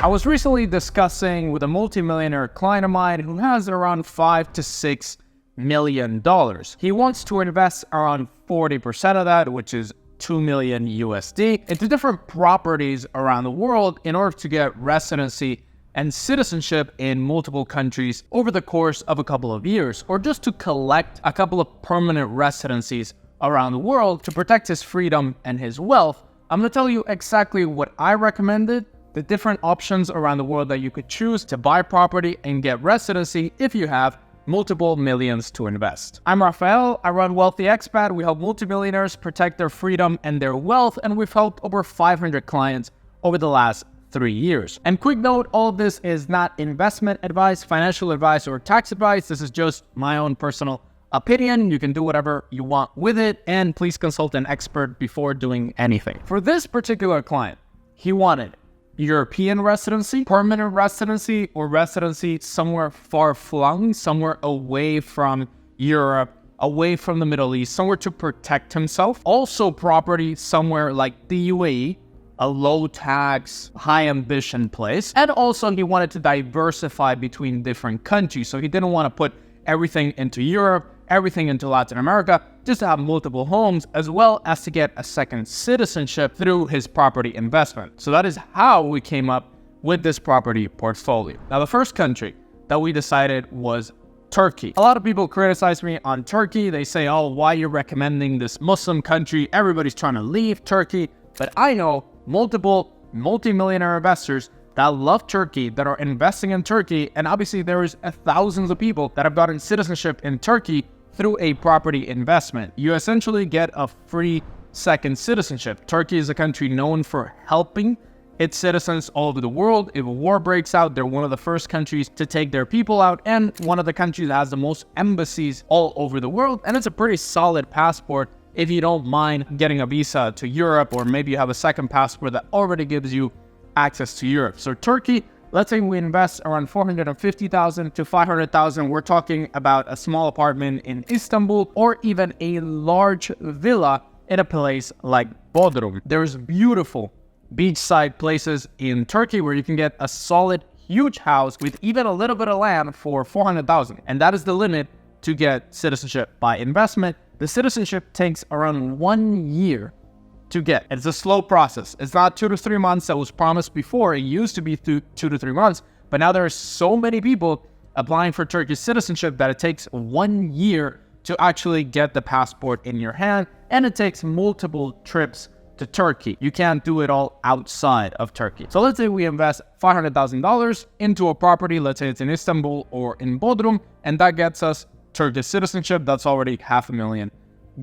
I was recently discussing with a multimillionaire client of mine who has around $5 to $6 million. He wants to invest around 40% of that, which is 2 million USD, into different properties around the world in order to get residency and citizenship in multiple countries over the course of a couple of years, or just to collect a couple of permanent residencies around the world to protect his freedom and his wealth. I'm going to tell you exactly what I recommended, the different options around the world that you could choose to buy property and get residency if you have multiple millions to invest. I'm Rafael, I run Wealthy Expat. We help multimillionaires protect their freedom and their wealth, and we've helped over 500 clients over the last 3 years. And quick note, all of this is not investment advice, financial advice, or tax advice. This is just my own personal opinion. You can do whatever you want with it, and please consult an expert before doing anything. For this particular client, he wanted European residency, permanent residency, or residency somewhere far-flung, somewhere away from Europe, away from the Middle East, somewhere to protect himself. Also property somewhere like the UAE, a low-tax, high-ambition place. And also he wanted to diversify between different countries, so he didn't want to put everything into Europe, everything into Latin America, just to have multiple homes, as well as to get a second citizenship through his property investment. So that is how we came up with this property portfolio. Now, the first country that we decided was Turkey. A lot of people criticize me on Turkey. They say, oh, why are you recommending this Muslim country? Everybody's trying to leave Turkey. But I know multiple multimillionaire investors that love Turkey, that are investing in Turkey, and obviously there is thousands of people that have gotten citizenship in Turkey through a property investment. You essentially get a free second citizenship. Turkey is a country known for helping its citizens all over the world. If a war breaks out, they're one of the first countries to take their people out, and one of the countries that has the most embassies all over the world. And it's a pretty solid passport if you don't mind getting a visa to Europe, or maybe you have a second passport that already gives you access to Europe. So Turkey, let's say we invest around 450,000 to 500,000. We're talking about a small apartment in Istanbul, or even a large villa in a place like Bodrum. There's beautiful beachside places in Turkey where you can get a solid, huge house with even a little bit of land for 400,000. And that is the limit to get citizenship by investment. The citizenship takes around 1 year to get. It's a slow process. It's not 2 to 3 months that was promised before. It used to be 2 to 3 months, but now there are so many people applying for Turkish citizenship that it takes 1 year to actually get the passport in your hand, and it takes multiple trips to Turkey. You can't do it all outside of Turkey. So let's say we invest $500,000 into a property, let's say it's in Istanbul or in Bodrum, and that gets us Turkish citizenship. That's already $500,000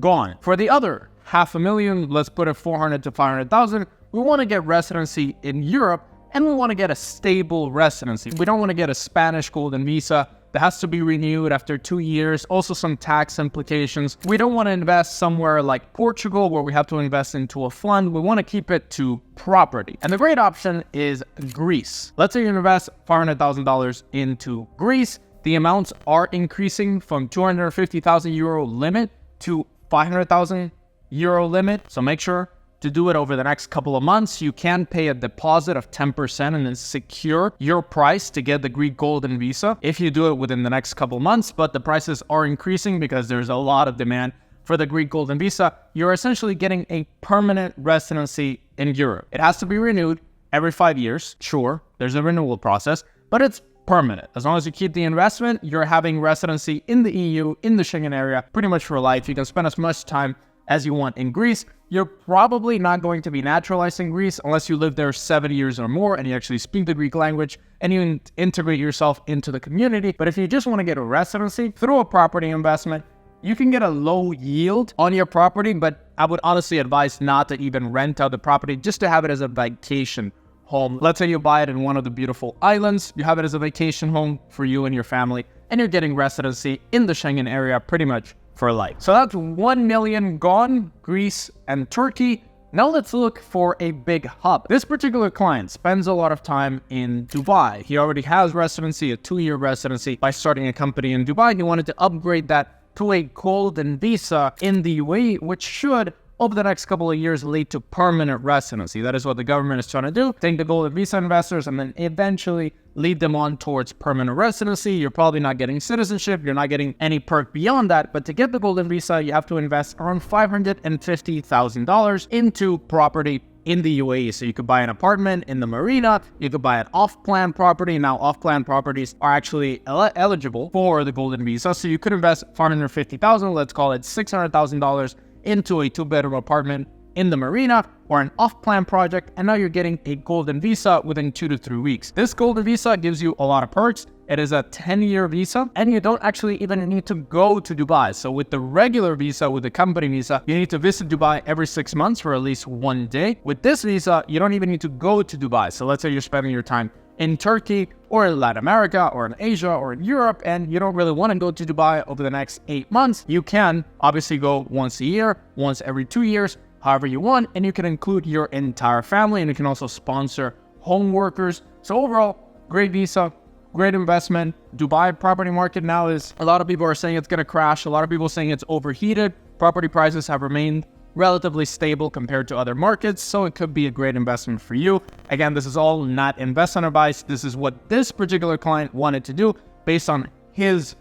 gone. For the other $500,000, let's put it 400 to 500,000. We want to get residency in Europe, and we want to get a stable residency. We don't want to get a Spanish golden visa that has to be renewed after 2 years. Also some tax implications. We don't want to invest somewhere like Portugal where we have to invest into a fund. We want to keep it to property. And the great option is Greece. Let's say you invest $500,000 into Greece. The amounts are increasing from 250,000 euro limit to 500,000 euro limit. So make sure to do it over the next couple of months. You can pay a deposit of 10% and then secure your price to get the Greek golden visa if you do it within the next couple of months. But the prices are increasing because there's a lot of demand for the Greek golden visa. You're essentially getting a permanent residency in Europe. It has to be renewed every 5 years. Sure, there's a renewal process, but it's permanent. As long as you keep the investment, you're having residency in the EU, in the Schengen area, pretty much for life. You can spend as much time as you want in Greece. You're probably not going to be naturalized in Greece unless you live there 7 years or more and you actually speak the Greek language and you integrate yourself into the community. But if you just want to get a residency through a property investment, you can get a low yield on your property, but I would honestly advise not to even rent out the property, just to have it as a vacation home. Let's say you buy it in one of the beautiful islands, you have it as a vacation home for you and your family, and you're getting residency in the Schengen area pretty much for life. So that's 1 million gone, Greece and Turkey. Now let's look for a big hub. This particular client spends a lot of time in Dubai. He already has residency, a 2-year residency by starting a company in Dubai. He wanted to upgrade that to a golden visa in the UAE, which should over the next couple of years lead to permanent residency. That is what the government is trying to do. Take the golden visa investors and then eventually lead them on towards permanent residency. You're probably not getting citizenship. You're not getting any perk beyond that. But to get the golden visa, you have to invest around $550,000 into property in the UAE. So you could buy an apartment in the marina, you could buy an off-plan property. Now, off-plan properties are actually eligible for the golden visa. So you could invest $550,000, let's call it $600,000 into a 2-bedroom apartment in the marina or an off-plan project, and now you're getting a golden visa within 2 to 3 weeks. This golden visa gives you a lot of perks. It is a 10-year visa, and you don't actually even need to go to Dubai. So with the regular visa, with the company visa, you need to visit Dubai every 6 months for at least 1 day. With this visa, you don't even need to go to Dubai. So let's say you're spending your time in Turkey or in Latin America or in Asia or in Europe, and you don't really want to go to Dubai over the next 8 months. You can obviously go once a year, once every 2 years, however you want, and you can include your entire family, and you can also sponsor home workers. So overall, great visa, great investment. Dubai property market now is, a lot of people are saying it's going to crash. A lot of people are saying it's overheated. Property prices have remained relatively stable compared to other markets, so it could be a great investment for you. Again, this is all not investment advice. This is what this particular client wanted to do based on his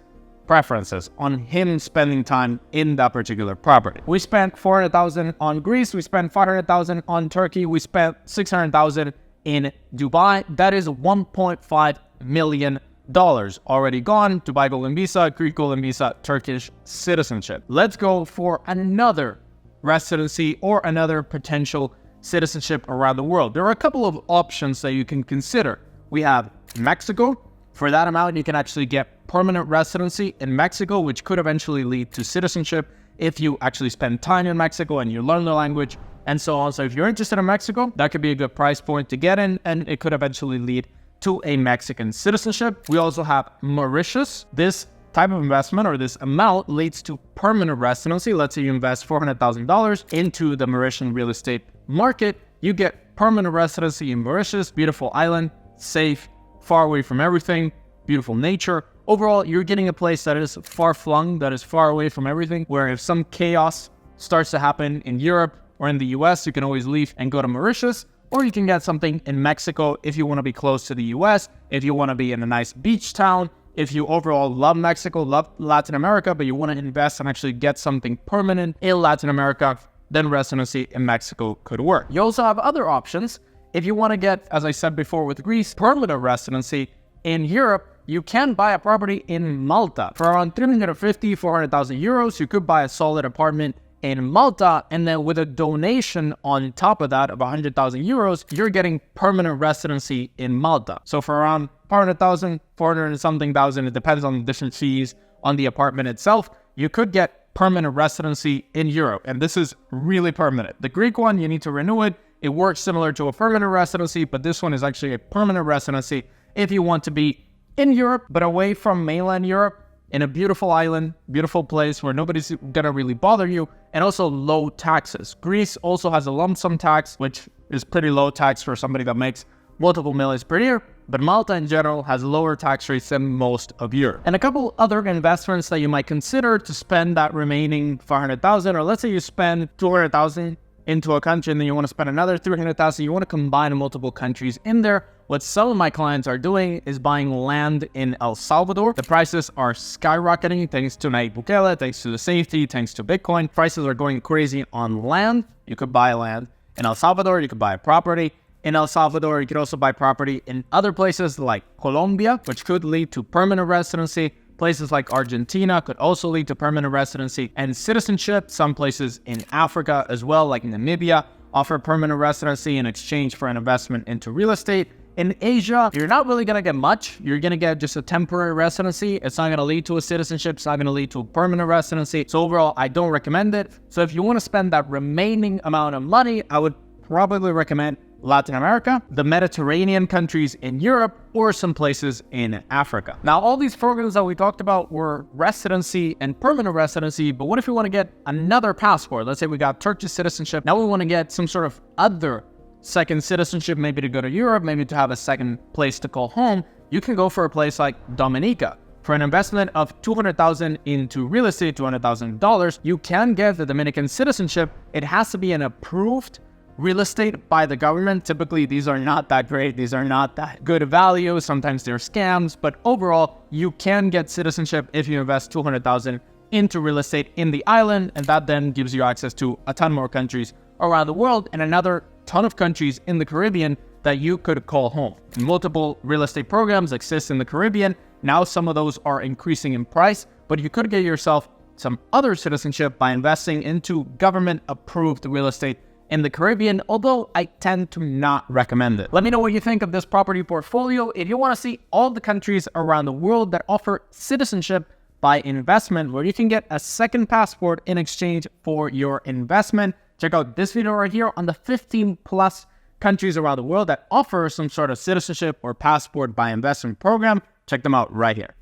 preferences, on him spending time in that particular property. We spent $400,000 on Greece, we spent $500,000 on Turkey, we spent $600,000 in Dubai. That is $1.5 million already gone. Dubai golden visa, Greek golden visa, Turkish citizenship. Let's go for another residency or another potential citizenship around the world. There are a couple of options that you can consider. We have Mexico. For that amount, you can actually get permanent residency in Mexico, which could eventually lead to citizenship if you actually spend time in Mexico and you learn the language and so on. So if you're interested in Mexico, that could be a good price point to get in, and it could eventually lead to a Mexican citizenship. We also have Mauritius. This type of investment, or this amount, leads to permanent residency. Let's say you invest $400,000 into the Mauritian real estate market. You get permanent residency in Mauritius, beautiful island, safe, far away from everything, beautiful nature. Overall, you're getting a place that is far-flung, that is far away from everything, where if some chaos starts to happen in Europe or in the US, you can always leave and go to Mauritius. Or you can get something in Mexico if you want to be close to the US, if you want to be in a nice beach town, if you overall love Mexico, love Latin America, but you want to invest and actually get something permanent in Latin America, then residency in Mexico could work. You also have other options. If you want to get, as I said before with Greece, permanent residency in Europe, you can buy a property in Malta. For around 350, 400,000 euros, you could buy a solid apartment in Malta, and then with a donation on top of that of 100,000 euros, you're getting permanent residency in Malta. So for around 400,000, 400 and something thousand, it depends on the different fees on the apartment itself, you could get permanent residency in Europe. And this is really permanent. The Greek one, you need to renew it. It works similar to a permanent residency, but this one is actually a permanent residency if you want to be in Europe, but away from mainland Europe, in a beautiful island, beautiful place where nobody's gonna really bother you, and also low taxes. Greece also has a lump sum tax, which is pretty low tax for somebody that makes multiple millions per year, but Malta in general has lower tax rates than most of Europe. And a couple other investments that you might consider to spend that remaining 400,000, or let's say you spend 200,000 into a country and then you want to spend another 300,000, you want to combine multiple countries in there. What some of my clients are doing is buying land in El Salvador. The prices are skyrocketing thanks to Nayib Bukele, thanks to the safety, thanks to Bitcoin. Prices are going crazy on land. You could buy land in El Salvador, you could buy a property in El Salvador, you could also buy property in other places like Colombia, which could lead to permanent residency. Places like Argentina could also lead to permanent residency and citizenship. Some places in Africa as well, like Namibia, offer permanent residency in exchange for an investment into real estate. In Asia, you're not really going to get much. You're going to get just a temporary residency. It's not going to lead to a citizenship. It's not going to lead to a permanent residency. So overall, I don't recommend it. So if you want to spend that remaining amount of money, I would probably recommend Latin America, the Mediterranean countries in Europe, or some places in Africa. Now, all these programs that we talked about were residency and permanent residency, but what if we want to get another passport? Let's say we got Turkish citizenship. Now we want to get some sort of other second citizenship, maybe to go to Europe, maybe to have a second place to call home. You can go for a place like Dominica, For an investment of $200,000 into real estate, $200,000, you can get the Dominican citizenship. It has to be an approved real estate by the government. Typically, these are not that great. These are not that good value. Sometimes they're scams, but overall, you can get citizenship if you invest $200,000 into real estate in the island, and that then gives you access to a ton more countries around the world and another ton of countries in the Caribbean that you could call home. Multiple real estate programs exist in the Caribbean. Now some of those are increasing in price, but you could get yourself some other citizenship by investing into government-approved real estate in the Caribbean, although I tend to not recommend it. Let me know what you think of this property portfolio. If you want to see all the countries around the world that offer citizenship by investment, where you can get a second passport in exchange for your investment, check out this video right here on the 15 plus countries around the world that offer some sort of citizenship or passport by investment program. Check them out right here.